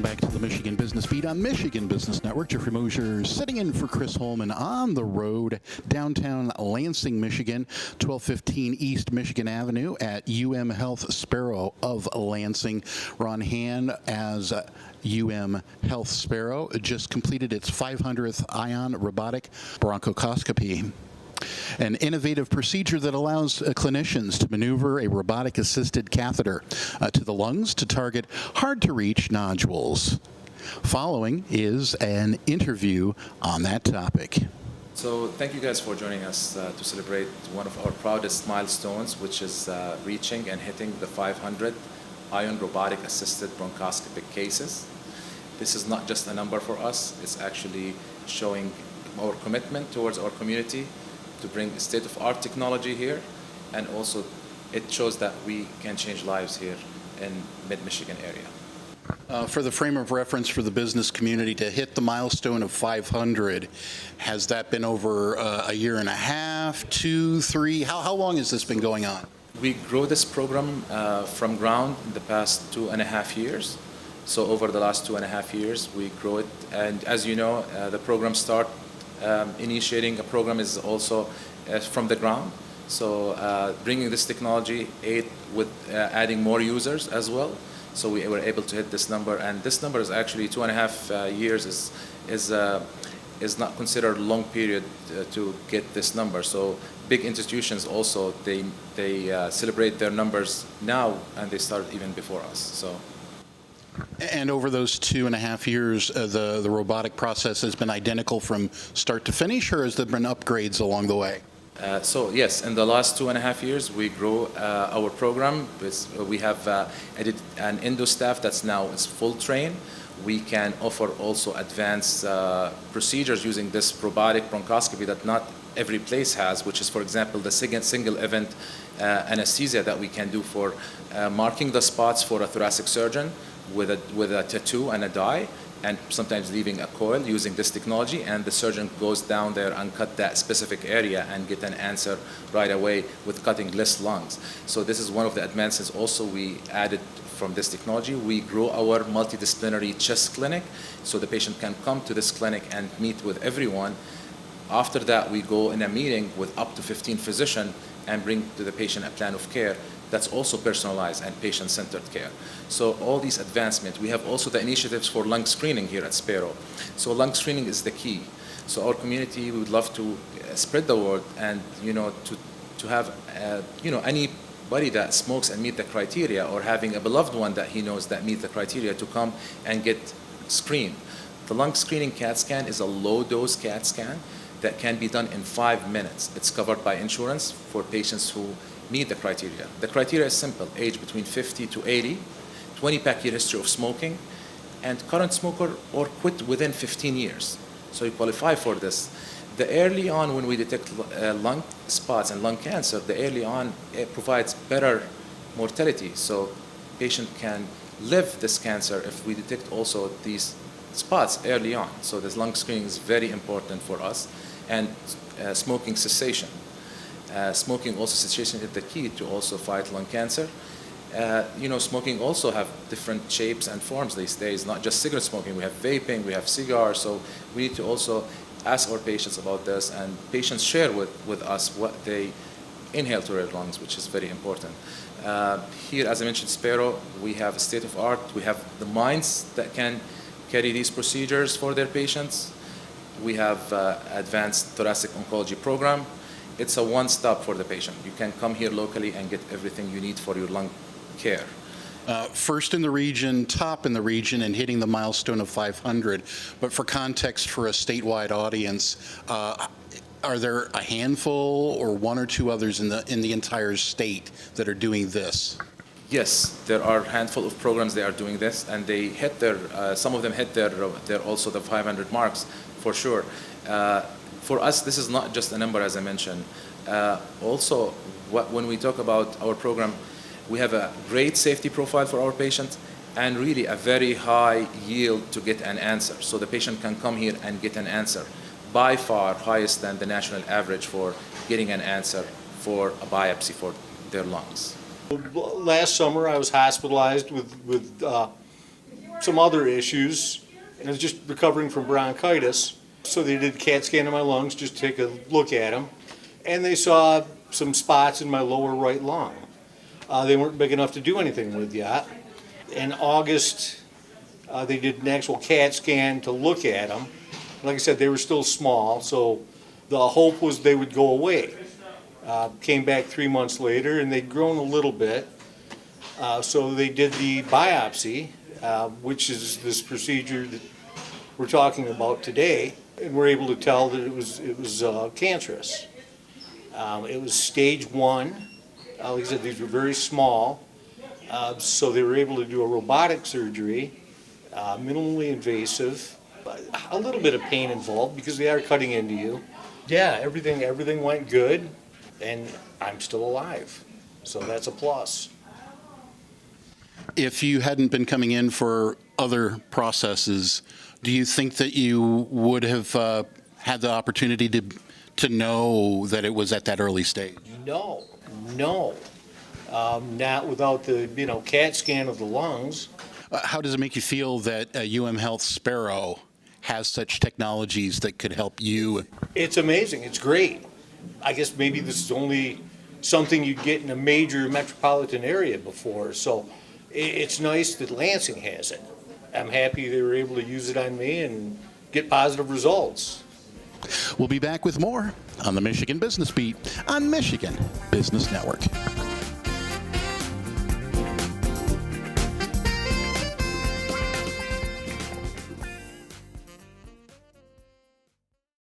back to the Michigan Business Beat on Michigan Business Network. Jeffrey Mosher sitting in for Chris Holman on the road, downtown Lansing, Michigan, 1215 East Michigan Avenue at Health-Sparrow of Lansing. We're on hand as Health-Sparrow just completed its 500th ion robotic bronchoscopy, an innovative procedure that allows clinicians to maneuver a robotic-assisted catheter to the lungs to target hard-to-reach nodules. Following is an interview on that topic. So thank you guys for joining us to celebrate one of our proudest milestones, which is reaching and hitting the 500 ion robotic-assisted bronchoscopic cases. This is not just a number for us, it's actually showing our commitment towards our community to bring state-of-art technology here, and also it shows that we can change lives here in mid-Michigan area. For the frame of reference for the business community to hit the milestone of 500, has that been over a year and a half, 2, 3? How long has this been going on? We grow this program from ground in the past 2.5 years. So over the last 2.5 years, we grow it. And as you know, the program initiating a program is also from the ground. So bringing this technology aid with adding more users as well. So we were able to hit this number, and this number is actually 2.5 years is not considered a long period to get this number. So big institutions also they celebrate their numbers now, and they started even before us. So. And over those 2.5 years, the robotic process has been identical from start to finish, or has there been upgrades along the way? So yes, in the last 2.5 years, we grew our program. We have added an endo staff that's now is full trained. We can offer also advanced procedures using this robotic bronchoscopy that not every place has, which is, for example, the single event anesthesia that we can do for marking the spots for a thoracic surgeon with a tattoo and a dye, and sometimes leaving a coil using this technology, and the surgeon goes down there and cut that specific area and get an answer right away with cutting less lungs. So this is one of the advances also we added from this technology. We grow our multidisciplinary chest clinic, so the patient can come to this clinic and meet with everyone. After that, we go in a meeting with up to 15 physicians and bring to the patient a plan of care that's also personalized and patient-centered care. So all these advancements. We have also the initiatives for lung screening here at Sparrow. So lung screening is the key. So our community, we would love to spread the word, and to have anybody that smokes and meet the criteria, or having a beloved one that he knows that meet the criteria, to come and get screened. The lung screening CAT scan is a low-dose CAT scan that can be done in 5 minutes. It's covered by insurance for patients who meet the criteria. The criteria is simple: age between 50 to 80, 20-pack year history of smoking, and current smoker or quit within 15 years. So you qualify for this. The early on, when we detect lung spots and lung cancer, the early on, it provides better mortality. So patient can live this cancer if we detect also these spots early on. So this lung screening is very important for us. And smoking cessation. Smoking also cessation is the key to also fight lung cancer. Smoking also have different shapes and forms these days, not just cigarette smoking. We have vaping, we have cigars, so we need to also ask our patients about this, and patients share with us what they inhale to their lungs, which is very important. Here, as I mentioned, Sparrow, we have state-of-art. We have the minds that can carry these procedures for their patients. We have advanced thoracic oncology program. It's a one-stop for the patient. You can come here locally and get everything you need for your lung care. First in the region, top in the region, and hitting the milestone of 500. But for context, for a statewide audience, are there a handful or one or two others in the entire state that are doing this? Yes, there are a handful of programs that are doing this, and they hit some of them hit their also the 500 marks for sure. For us, this is not just a number, as I mentioned. Also, when we talk about our program, we have a great safety profile for our patients, and really a very high yield to get an answer. So the patient can come here and get an answer, by far highest than the national average for getting an answer for a biopsy for their lungs. Last summer, I was hospitalized with some other issues, and I was just recovering from bronchitis. So they did a CAT scan of my lungs, just to take a look at them, and they saw some spots in my lower right lung. They weren't big enough to do anything with yet. In August, they did an actual CAT scan to look at them. Like I said, they were still small, so the hope was they would go away. Came back 3 months later, and they'd grown a little bit. So they did the biopsy, which is this procedure that we're talking about today, and we're able to tell that it was cancerous. It was stage 1. Like I said, these were very small, so they were able to do a robotic surgery, minimally invasive, a little bit of pain involved because they are cutting into you. Yeah, everything went good, and I'm still alive, so that's a plus. If you hadn't been coming in for other processes, do you think that you would have had the opportunity to know that it was at that early stage? No. Not without the CAT scan of the lungs. How does it make you feel that Health-Sparrow has such technologies that could help you? It's amazing. It's great. I guess maybe this is only something you'd get in a major metropolitan area before, so it's nice that Lansing has it. I'm happy they were able to use it on me and get positive results. We'll be back with more on the Michigan Business Beat on Michigan Business Network.